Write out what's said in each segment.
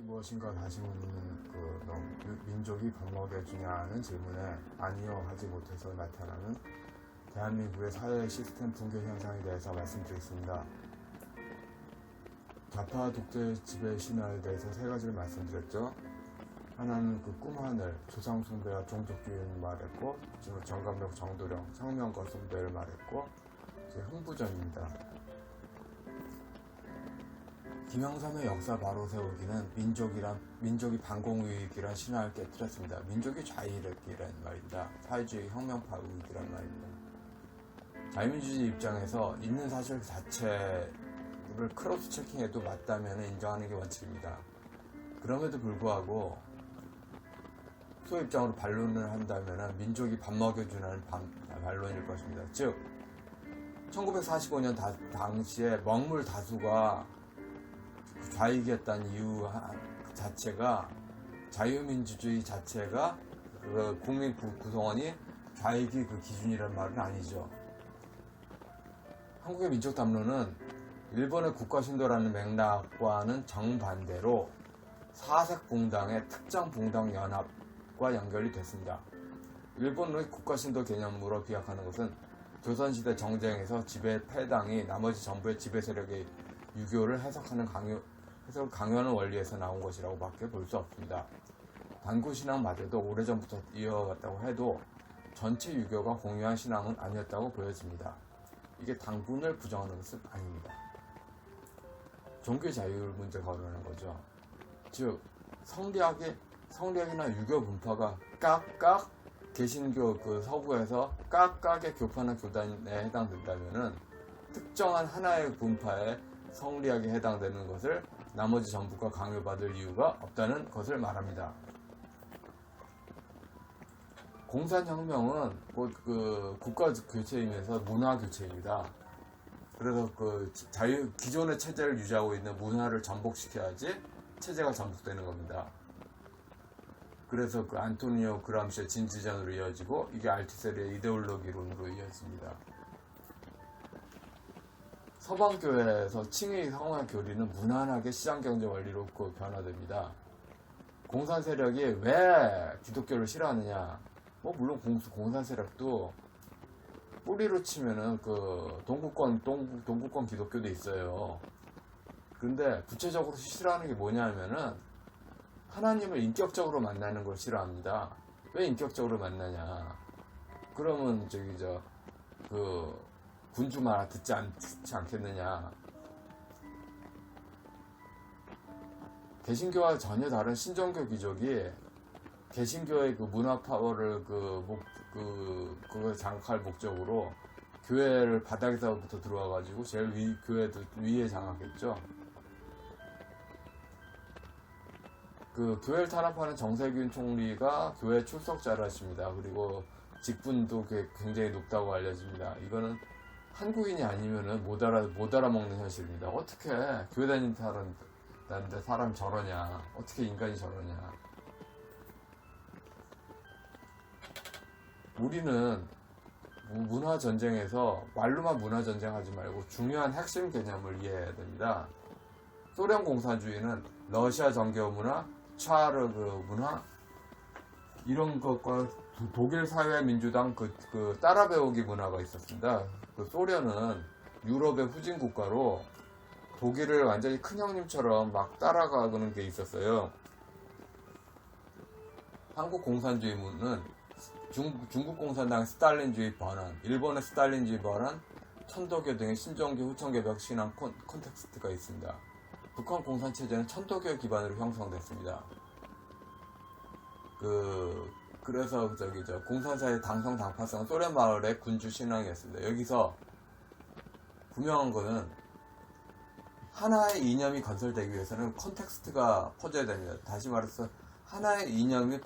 무엇인가 다시 묻는 민족이 밥 먹여주냐는 질문에 아니요 하지 못해서 나타나는 대한민국의 사회 시스템 붕괴 현상에 대해서 말씀드리겠습니다. 좌파 독재 지배 신화에 대해서 세 가지를 말씀드렸죠. 하나는 꿈 하늘, 조상 숭배와 종족주의를 말했고, 지금 정감록, 정도령, 상명과 숭배를 말했고, 이제 흥부전입니다. 김영삼의 역사 바로 세우기는 민족이 반공의익이란 신화를 깨뜨렸습니다. 민족이 자유의익이란 말입니다. 사회주의 혁명파 의익이란 말입니다. 자유민주주의 입장에서 있는 사실 자체를 크로스 체킹해도 맞다면 인정하는 게 원칙입니다. 그럼에도 불구하고 소 입장으로 반론을 한다면 민족이 밥 먹여주는 반론일 것입니다. 즉 1945년 당시에 먹물 다수가 좌익이었다는 이유 자체가 자유민주주의 자체가 국민 구성원이 좌익이 기준이란 말은 아니죠. 한국의 민족 담론은 일본의 국가신도라는 맥락과는 정반대로 사색 봉당의 특정 봉당 연합과 연결이 됐습니다. 일본의 국가신도 개념으로 비약하는 것은 조선시대 정쟁에서 지배 패당이 나머지 정부의 지배 세력의 유교를 해석하는 강요하는 원리에서 나온 것이라고 밖에 볼 수 없습니다. 단구 신앙마저도 오래전부터 이어갔다고 해도 전체 유교가 공유한 신앙은 아니었다고 보여집니다. 이게 당분을 부정하는 것은 아닙니다. 종교 자유를 문제 거론하는 거죠. 즉 성리학이나 유교 분파가 깍깍 개신교 서구에서 깍깍의 교파나 교단에 해당된다면은 특정한 하나의 분파의 성리학에 해당되는 것을 나머지 전부가 강요받을 이유가 없다는 것을 말합니다. 공산혁명은 곧 국가 교체이면서 문화 교체입니다. 그래서 기존의 체제를 유지하고 있는 문화를 전복시켜야지 체제가 전복되는 겁니다. 그래서 안토니오 그람시의 진지전으로 이어지고 이게 알투세르의 이데올로기론으로 이어집니다. 서방교회에서 칭의 성화 교리는 무난하게 시장경제 원리로 변화됩니다. 공산 세력이 왜 기독교를 싫어하느냐? 물론 공산 세력도 뿌리로 치면은 동구권 기독교도 있어요. 근데 구체적으로 싫어하는 게 뭐냐면은 하나님을 인격적으로 만나는 걸 싫어합니다. 왜 인격적으로 만나냐? 그러면 군주 말 듣지 않겠느냐. 개신교와 전혀 다른 신정교 귀족이 개신교의 문화 파워를 그걸 장악할 목적으로 교회를 바닥에서부터 들어와가지고 제일 교회도 위에 장악했죠. 교회를 탄압하는 정세균 총리가 교회 출석자라십니다. 그리고 직분도 굉장히 높다고 알려집니다. 이거는 한국인이 아니면은 못 알아먹는 현실입니다. 어떻게 교회 다니는데 사람이 저러냐? 어떻게 인간이 저러냐? 우리는 문화전쟁에서 말로만 문화전쟁하지 말고 중요한 핵심 개념을 이해해야 됩니다. 소련 공산주의는 러시아 정교 문화, 차르 문화 이런 것과 독일 사회민주당 따라 배우기 문화가 있었습니다. 소련은 유럽의 후진 국가로 독일을 완전히 큰 형님처럼 막 따라가는 게 있었어요. 한국 공산주의는 중국 공산당 스탈린주의 번안, 일본의 스탈린주의 번안, 천도교 등의 신정교, 후천개벽 신앙 콘텍스트가 있습니다. 북한 공산체제는 천도교 기반으로 형성됐습니다. 그래서 공산사의 당성 당파성은 소련 마을의 군주 신앙이었습니다. 여기서 분명한 거는 하나의 이념이 건설되기 위해서는 콘텍스트가 퍼져야 됩니다. 다시 말해서 하나의 이념이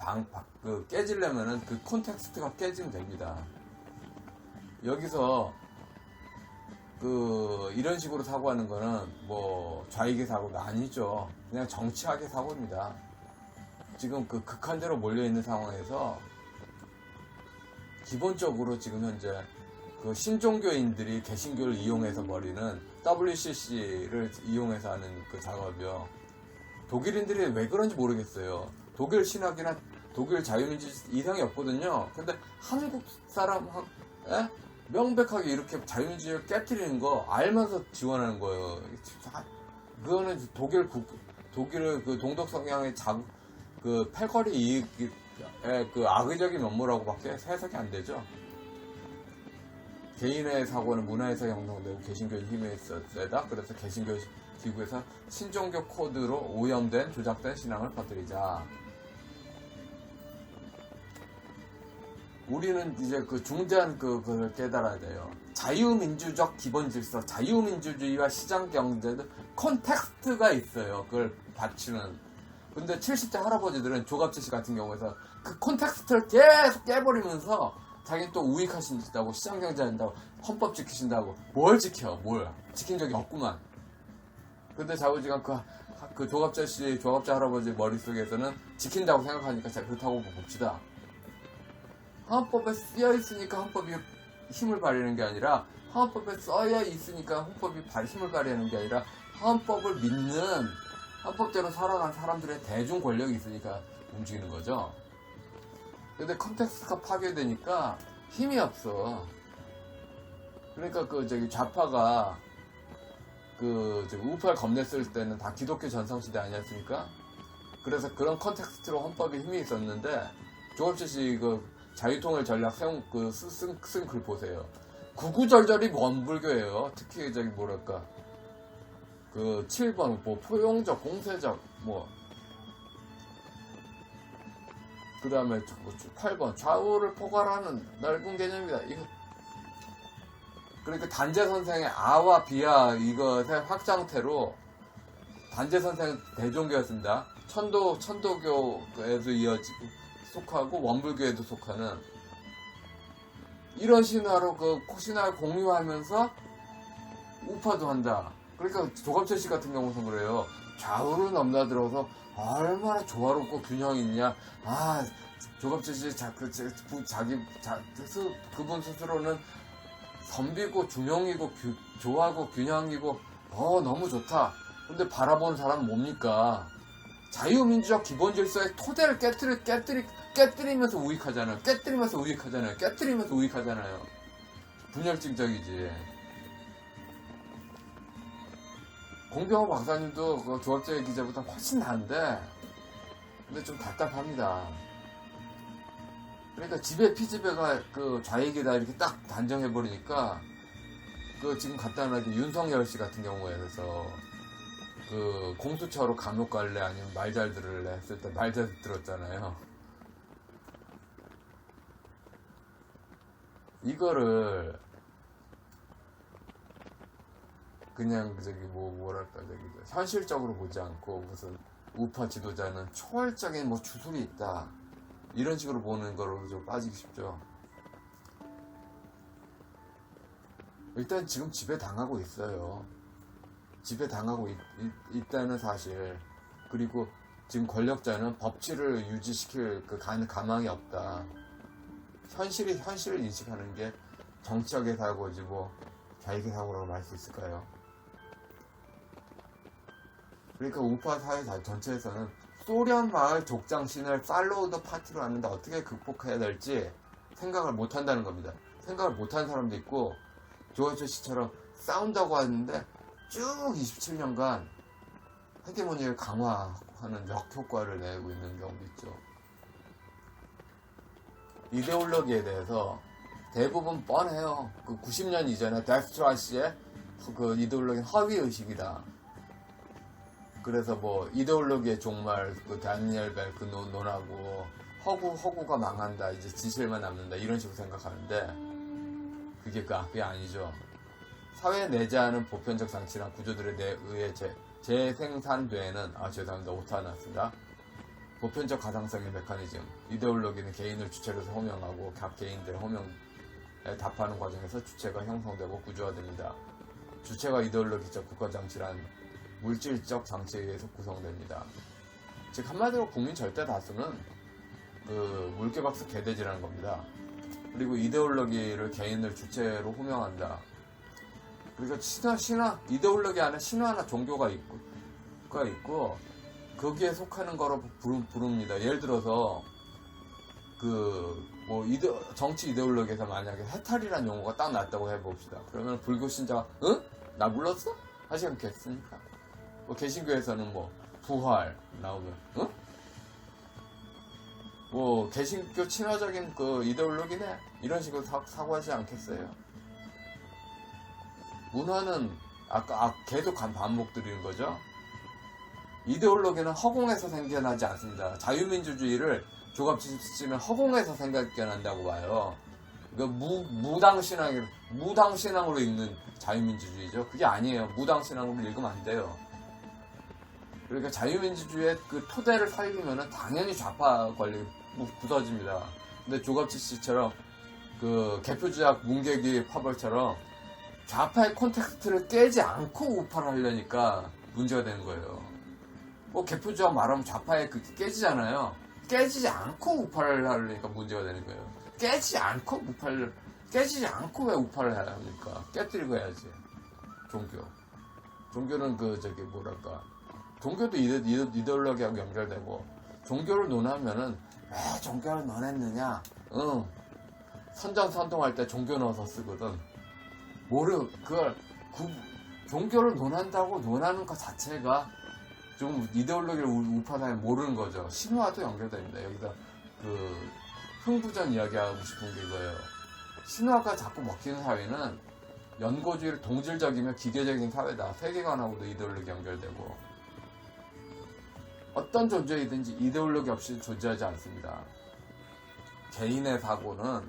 깨지려면은 그 콘텍스트가 깨지면 됩니다. 여기서 이런 식으로 사고하는 거는 좌익의 사고가 아니죠. 그냥 정치학의 사고입니다. 지금 극한대로 몰려있는 상황에서 기본적으로 지금 현재 신종교인들이 개신교를 이용해서 벌이는 WCC를 이용해서 하는 작업이요. 독일인들이 왜 그런지 모르겠어요. 독일 신학이나 독일 자유민주 이상이 없거든요. 근데 한국 사람 명백하게 이렇게 자유민주를 깨뜨리는 거 알면서 지원하는 거예요. 그거는 독일의 그 동독 성향의 그 패거리 이익의 그 악의적인 면모라고밖에 해석이 안 되죠. 개인의 사고는 문화에서 형성되고 개신교의 힘에 있어야 다. 그래서 개신교 기구에서 신종교 코드로 오염된 조작된 신앙을 퍼뜨리자. 우리는 이제 그 중대한 그걸 깨달아야 돼요. 자유민주적 기본 질서, 자유민주주의와 시장경제도 콘텍스트가 있어요. 그걸 받치는. 근데 70대 할아버지들은 조갑재 씨 같은 경우에서 그 콘텍스트를 계속 깨버리면서 자기는 또 우익하신다고, 시장경제 한다고, 헌법 지키신다고. 뭘 지켜? 뭘? 지킨 적이 없구만. 근데 자우지간 그 조갑재 할아버지 머릿속에서는 지킨다고 생각하니까 자, 그렇다고 봅시다. 헌법에 쓰여 있으니까 헌법이 힘을 발휘하는 게 아니라, 헌법에 써야 있으니까 헌법이 힘을 발휘하는 게 아니라, 헌법을 믿는, 헌법대로 살아간 사람들의 대중 권력이 있으니까 움직이는 거죠. 근데 컨텍스트가 파괴되니까 힘이 없어. 그러니까 좌파가 우파를 겁냈을 때는 다 기독교 전성시대 아니었습니까? 그래서 그런 컨텍스트로 헌법에 힘이 있었는데, 조갑재 씨 자유통일 전략 쓴 글 보세요. 구구절절이 원불교예요. 특히 7번 포용적, 공세적 그 다음에 8번 좌우를 포괄하는 넓은 개념이다. 이거 그러니까 단재 선생의 아와 비아 이것의 확장태로 단재 선생은 대종교였습니다. 천도교에도 이어지고 속하고 원불교에도 속하는 이런 신화로 신화를 공유하면서 우파도 한다. 그러니까 조갑재 씨 같은 경우는 그래요. 좌우를 넘나들어서 얼마나 조화롭고 균형 있냐. 조갑재 씨 그분 스스로는 선비고 중용이고 조화고 균형이고 너무 좋다. 근데 바라보는 사람은 뭡니까? 자유민주적 기본 질서의 토대를 깨뜨리면서 우익하잖아요. 깨뜨리면서 우익하잖아요. 분열증적이지. 공병호 박사님도 조합재 기자보다 훨씬 나은데, 근데 좀 답답합니다. 그러니까 피지배가 좌익이다 이렇게 딱 단정해버리니까, 지금 간단하게 윤석열 씨 같은 경우에서, 공수처로 감옥 갈래 아니면 말 잘 들을래 했을 때 말 잘 들었잖아요. 이거를 그냥 현실적으로 보지 않고 무슨 우파 지도자는 초월적인 주술이 있다 이런 식으로 보는 거로 좀 빠지기 쉽죠. 일단 지금 지배당하고 있어요. 지배당하고 있다는 사실. 그리고 지금 권력자는 법치를 유지시킬 가망이 없다. 현실을 인식하는 게 정치학의 사고지 좌익의 사고라고 말 수 있을까요? 그러니까 우파 사회 전체에서는 소련 마을 족장신을 팔로우더 파티로 하는데 어떻게 극복해야 될지 생각을 못 한다는 겁니다. 생각을 못 하는 사람도 있고, 조원철 씨처럼 싸운다고 하는데 쭉 27년간 헤게모니를 강화하는 역효과를 내고 있는 경우도 있죠. 이데올로기에 대해서 대부분 뻔해요. 90년 이전에 데스트라시의 이데올로기는 허위의식이다. 그래서 이데올로기의 종말, 다니엘 벨 논하고 허구가 망한다. 이제 진실만 남는다. 이런 식으로 생각하는데, 그게 아니죠. 사회에 내재하는 보편적 장치나 구조들에 의해 재생산되는, 죄송합니다. 오타 났습니다. 보편적 가상성의 메커니즘, 이데올로기는 개인을 주체로서 호명하고 각 개인들의 호명에 답하는 과정에서 주체가 형성되고 구조화됩니다. 주체가 이데올로기적 국가장치란 물질적 장치에 의해서 구성됩니다. 즉 한마디로 국민 절대 다수는 물개박스 개돼지라는 겁니다. 그리고 이데올로기를 개인을 주체로 호명한다. 그리고 이데올로기 안에 신화나 종교가 있고 거기에 속하는 거로 부릅니다. 예를 들어서 정치 이데올로기에서 만약에 해탈이라는 용어가 딱 났다고 해봅시다. 그러면 불교 신자가 응? 나 몰랐어? 하지 않겠습니까? 뭐 개신교에서는 뭐 부활 나오면 응? 뭐 개신교 친화적인 그 이데올로기네 이런 식으로 사고하지 않겠어요? 문화는 아까 계속 반복드리는 거죠. 이데올로기는 허공에서 생겨나지 않습니다. 자유민주주의를 조갑지씨는 허공에서 생겨난다고 봐요. 그러니까 무당신앙으로 읽는 자유민주주의죠. 그게 아니에요. 무당신앙으로 읽으면 안 돼요. 그러니까 자유민주주의의 그 토대를 살리면은 당연히 좌파 권리 부서집니다. 근데 조갑지씨처럼 그 개표주작 문계기 파벌처럼 좌파의 콘텍스트를 깨지 않고 우파를 하려니까 문제가 되는 거예요. 뭐 개표주작 말하면 좌파의 그 깨지잖아요. 깨지지 않고 우파를 하려니까 문제가 되는 거예요. 깨지지 않고 왜 우파를 해야 합니까? 깨뜨리고 해야지. 종교는 종교도 이데올로기하고 연결되고, 종교를 논하면은 왜 종교를 논했느냐? 선전선동할 때 종교 넣어서 쓰거든. 종교를 논하는 것 자체가 좀 이데올로기를 우파사에 모르는 거죠. 신화도 연결됩니다. 여기서 흥부전 이야기하고 싶은 게 이거예요. 신화가 자꾸 먹히는 사회는 연고주의를 동질적이며 기계적인 사회다. 세계관하고도 이데올로기 연결되고, 어떤 존재이든지 이데올로기 없이 존재하지 않습니다. 개인의 사고는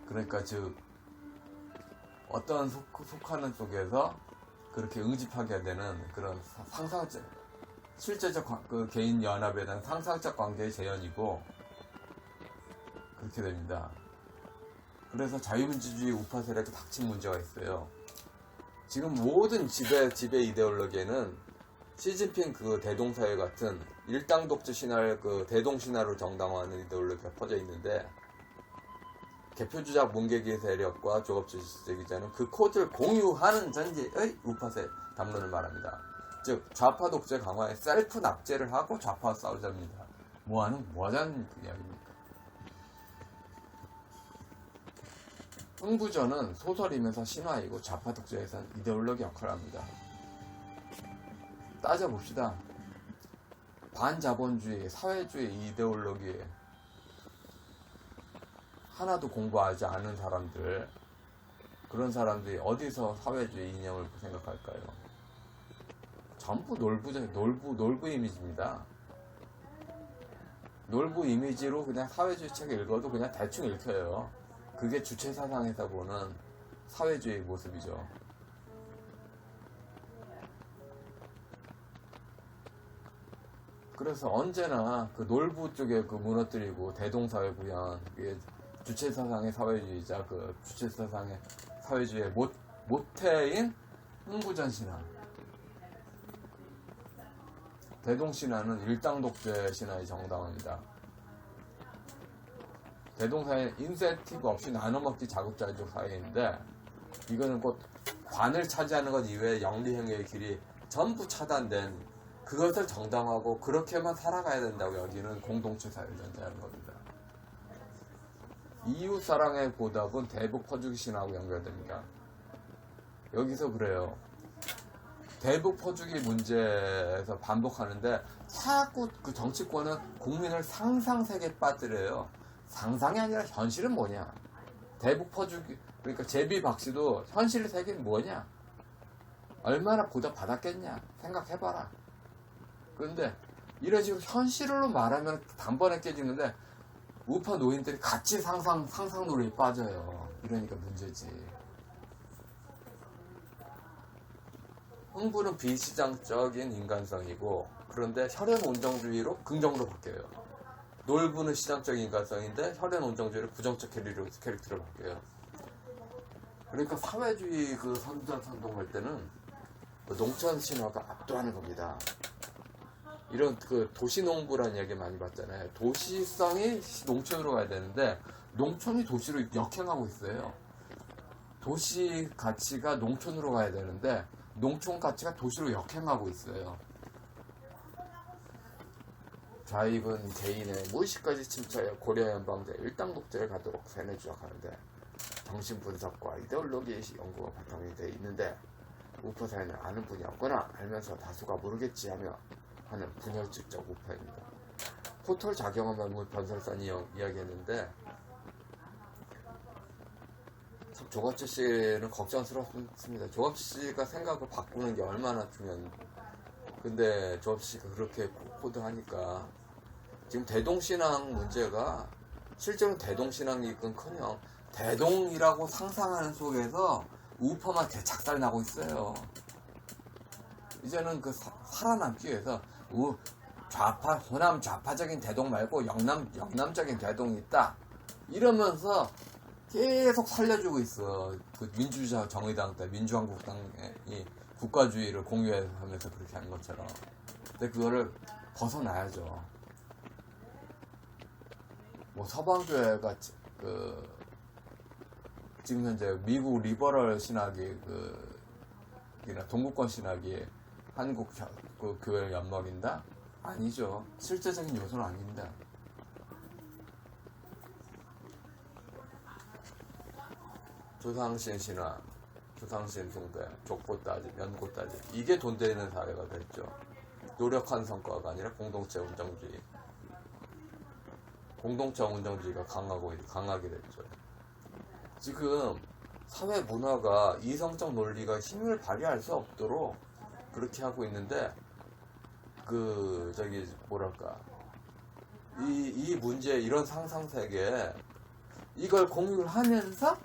그러니까 어떤 속하는 속에서 그렇게 응집하게 되는 그런 실제적 그 개인 연합에 대한 상상적 관계의 재현이고 그렇게 됩니다. 그래서 자유민주주의 우파 세력에 닥친 문제가 있어요. 지금 모든 지배 이데올로기에는 시진핑 그 대동사회 같은 일당 독재 신화를 대동신화로 정당화하는 이데올로기가 퍼져 있는데, 개표주작 문계기 세력과 조갑지식자는 그 코드를 공유하는 전제의 우파세 담론을 말합니다. 즉 좌파 독재 강화에 셀프 낙제를 하고 좌파와 싸우자입니다. 뭐하자는 이야기입니까? 흥부전은 소설이면서 신화이고 좌파 독재에서는 이데올로기 역할을 합니다. 따져봅시다. 반자본주의, 사회주의 이데올로기에 하나도 공부하지 않은 사람들, 그런 사람들이 어디서 사회주의 이념을 생각할까요? 전부 놀부 이미지입니다. 놀부 이미지로 그냥 사회주의 책 읽어도 그냥 대충 읽혀요. 그게 주체 사상에서 보는 사회주의 모습이죠. 그래서 언제나 그 놀부 쪽에 무너뜨리고 대동사회 구현, 주체 사상의 사회주의자, 주체 사상의 사회주의의 모태인 흥부전 신화. 대동신화는 일당 독재 신화의 정당화입니다. 대동사회는 인센티브 없이 나눠먹기 자급자족 사회인데, 이거는 곧 관을 차지하는 것 이외에 영리행위의 길이 전부 차단된, 그것을 정당화하고 그렇게만 살아가야 된다고 여기는 공동체 사회를 전제하는 겁니다. 이웃사랑의 보답은 대북 퍼주기 신화하고 연결됩니다. 여기서 그래요. 대북 퍼주기 문제에서 반복하는데 자꾸 그 정치권은 국민을 상상세계에 빠뜨려요. 상상이 아니라 현실은 뭐냐? 대북 퍼주기, 그러니까 제비박씨도 현실 세계는 뭐냐? 얼마나 보답 받았겠냐? 생각해봐라. 그런데 이런 식으로 현실로 말하면 단번에 깨지는데, 우파 노인들이 같이 상상 놀이에 빠져요. 이러니까 문제지. 흥부는 비시장적인 인간성이고, 그런데 혈연 온정주의로 긍정으로 바뀌어요. 놀부는 시장적인 인간성인데 혈연 온정주의로 부정적 캐릭터로 바뀌어요. 그러니까 사회주의 선동할 때는 농촌 신화가 압도하는 겁니다. 이런 도시농부라는 얘기 많이 봤잖아요. 도시성이 농촌으로 가야 되는데 농촌이 도시로 역행하고 있어요. 도시 가치가 농촌으로 가야 되는데 농촌 가치가 도시로 역행하고 있어요. 좌익은 개인의 무의식까지 침투하여 고려 연방제 일당 독재를 가도록 세뇌 조작하는데 정신 분석과 이데올로기 연구가 바탕이 되어 있는데 우파 사회는 아는 분이 없거나 알면서 다수가 모르겠지 하며 하는 분열주적 우파입니다. 포털 작용한 말물 변설산이 이야기했는데 참 조갑지 씨는 걱정스럽습니다. 조갑지 씨가 생각을 바꾸는 게 얼마나 중요한지. 근데 조갑지 씨가 그렇게 코드하니까 지금 대동신앙 문제가 실제로 대동신앙이건커녕 대동이라고 상상하는 속에서 우파만 개착살 나고 있어요. 이제는 그 살아남기 위해서 좌파, 호남 좌파적인 대동 말고 영남적인 대동이 있다. 이러면서 계속 살려주고 있어. 그 민주주의 정의당 때 민주한국당이 국가주의를 공유하면서 그렇게 하는 것처럼. 근데 그거를 벗어나야죠. 뭐 서방교회가 지금 현재 미국 리버럴 신학이 동구권 신학이 한국 그 교회를 엿먹인다? 아니죠. 실제적인 요소는 아닙니다. 조상신 신화, 조상신 숭배, 족보 따지, 연고 따지, 이게 돈 되는 사회가 됐죠. 노력한 성과가 아니라 공동체 운정주의. 공동체 운정주의가 강하게 됐죠. 지금 사회 문화가 이성적 논리가 힘을 발휘할 수 없도록 그렇게 하고 있는데, 이 문제, 이런 상상 세계에 이걸 공유를 하면서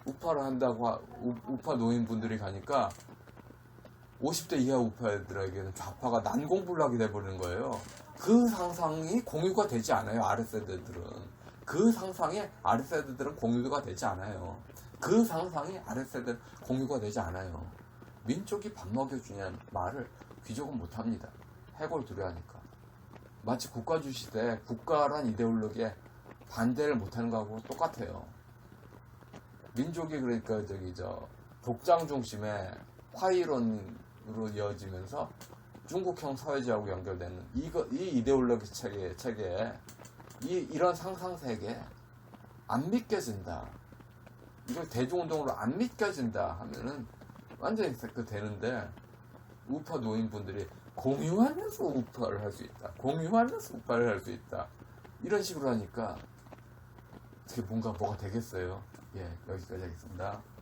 우파를 한다고, 우파 노인분들이 가니까 50대 이하 우파들에게는 좌파가 난공불락이 돼버리는 거예요. 그 상상이 공유가 되지 않아요, 아랫세대들은. 그 상상에 아랫세대들은 공유가 되지 않아요. 그 상상이 아랫세대는 공유가 되지 않아요. 민족이 밥 먹여주냐는 말을 귀족은 못합니다. 해골 두려워하니까. 마치 국가주의 시대에 국가란 이데올로기에 반대를 못하는 거하고 똑같아요. 민족이 그러니까 독장 중심의 화이론으로 이어지면서 중국형 사회주의하고 연결되는 이 이데올로기 체계에 이런 상상 세계 안 믿겨진다. 이걸 대중운동으로 안 믿겨진다 하면은 완전히 되는데, 우파 노인분들이 공유하면서 우파를 할 수 있다. 공유하면서 우파를 할 수 있다. 이런 식으로 하니까 어떻게 뭐가 되겠어요. 예, 여기까지 하겠습니다.